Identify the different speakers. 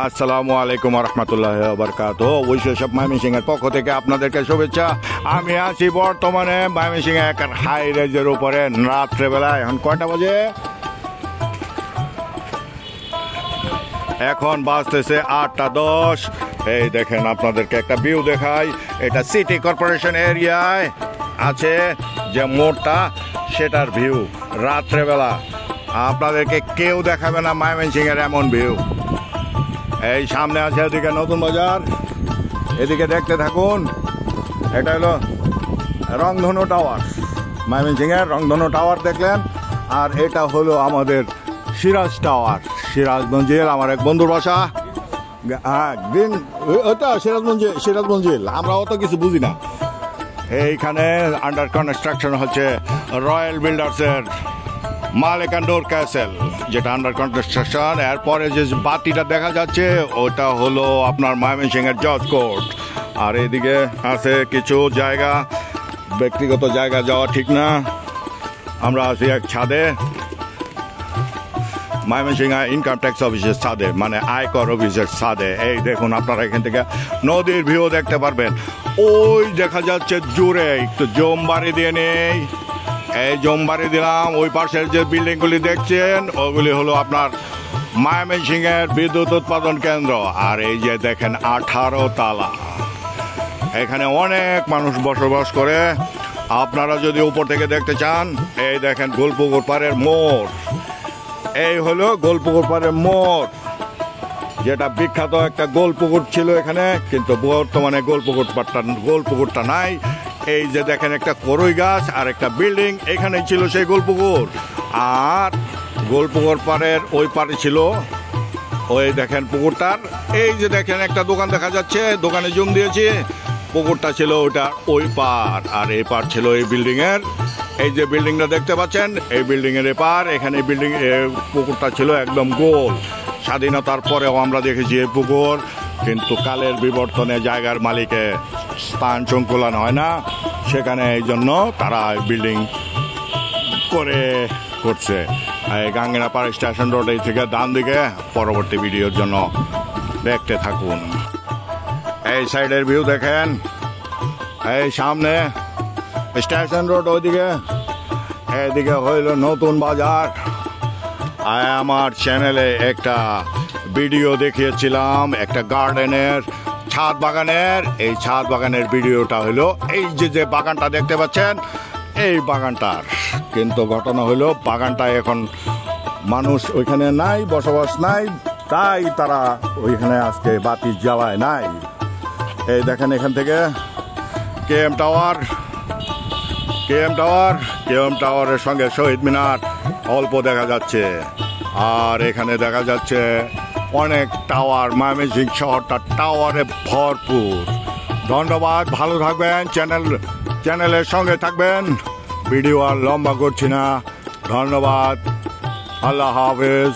Speaker 1: আসসালামু আলাইকুম রহমতুল্লাহি ওয়া বারাকাতুহু। উইশাপ ময়মনসিংহ এর পক্ষ থেকে আপনাদেরকে শুভেচ্ছা। আমি আছি বর্তমানে ময়মনসিংহ একের হাই রেঞ্জের উপরে রাত্রেবেলা। এখন কয়টা বাজে? এখন বাজতেছে 8:10। এই দেখেন, আপনাদেরকে একটা ভিউ দেখাই। এটা সিটি কর্পোরেশন এরিয়ায় আছে যে মোড়টা, সেটার ভিউ রাত্রেবেলা। আপনাদেরকে কেউ দেখাবে না ময়মনসিংহের এমন ভিউ। এই সামনে আছে এদিকে নতুন বাজার, এদিকে দেখতে থাকুন। এটা হলো রংধনু টাওয়ার, ময়মনসিংহের রংধনু টাওয়ার দেখলেন। আর এটা হলো আমাদের সিরাজ টাওয়ার, সিরাজগঞ্জের আমার এক বন্ধুর বাসা। হ্যাঁ, গ্রিন ওটা সিরাজগঞ্জিল। আমরা অত কিছু বুঝি না। এইখানে আন্ডার কনস্ট্রাকশন হচ্ছে রয়্যাল বিল্ডার্সের মালেকান্ডোর ক্যাসেল, যেটা আন্ডার কনস্ট্রাকশন। এরপরে যে বাতিটা দেখা যাচ্ছে ওটা হলো আপনার ময়মনসিংহের জজ কোর্ট। আর এদিকে আছে কিছু জায়গা, ব্যক্তিগত জায়গা যাওয়া ঠিক না। আমরা আছি এক ছাদে, ময়মনসিংহ ইনকাম ট্যাক্স অফিসের ছাদে, মানে আয়কর অফিসের ছাদে। এই দেখুন, আপনারা এখান থেকে নদীর ভিউ দেখতে পারবেন। ওই দেখা যাচ্ছে জুড়ে, একটু জম বাড়ি দিয়ে নেই। এই জমবাড়ি দিলাম। ওই পাশের যে বিল্ডিংগুলি দেখছেন ওগুলি হলো আপনার ময়মনসিংহের বিদ্যুৎ উৎপাদন কেন্দ্র। আর এই যে দেখেন 18 তালা, এখানে অনেক মানুষ বসবাস করে। আপনারা যদি উপর থেকে দেখতে চান, এই দেখেন গোলপুকুর পাড়ের মোড়। এই হলো গোলপুকুর পাড়ের মোড়, যেটা বিখ্যাত একটা গোলপুকুর ছিল এখানে, কিন্তু বর্তমানে গোলপুকুরটা নাই। এই যে দেখেন একটা করই গাছ আর একটা বিল্ডিং, এখানেই ছিল সেই গোলপুকুর। আর গোলপুকুর পাড়ের ওই পারে ছিল ওই দেখেন পুকুরটার। এই যে দেখেন একটা দোকান দেখা যাচ্ছে, দোকানে জুম দিয়েছি। পুকুরটা ছিল ওটা ওই পার, আর এই পার ছিল এই বিল্ডিং এর। এই যে বিল্ডিংটা দেখতে পাচ্ছেন, এই বিল্ডিং এর এপার। এখানে বিল্ডিং পুকুরটা ছিল একদম গোল। স্বাধীনতার পরেও আমরা দেখেছি এই পুকুর, কিন্তু কালের বিবর্তনে জায়গার মালিকে স্থান সংকুলন হয় না, সেখানে এই জন্য তারা বিল্ডিং করছে। এই গাঙ্গিনাপাড়া স্টেশন রোড এই থেকে ডান দিকে। পরবর্তী ভিডিওর জন্য দেখতে থাকুন। এই সাইডের ভিউ দেখেন, এই সামনে স্টেশন রোড, ওইদিকে এইদিকে হইল নতুন বাজার। আমার চ্যানেলে একটা ভিডিও দেখিয়েছিলাম একটা গার্ডেনের, ছাদ বাগানের। এই ছাদ বাগানের ভিডিওটা হলো এই যে বাগানটা দেখতে পাচ্ছেন, এই বাগানটার। কিন্তু ঘটনা হলো বাগানটা এখন মানুষ ওইখানে নাই, বসবাস নাই, তাই তারা ওইখানে আজকে বাতি জ্বালায় নাই। এই দেখেন এখান থেকে কেএম টাওয়ারের সঙ্গে শহীদ মিনার অল্প দেখা যাচ্ছে। আর এখানে দেখা যাচ্ছে অনেক টাওয়ার। ময়মনসিংহ শহরটা টাওয়ারে ভরপুর। ধন্যবাদ, ভালো থাকবেন, চ্যানেলের সঙ্গে থাকবেন। ভিডিও আর লম্বা করছি না। ধন্যবাদ, আল্লাহ হাফেজ।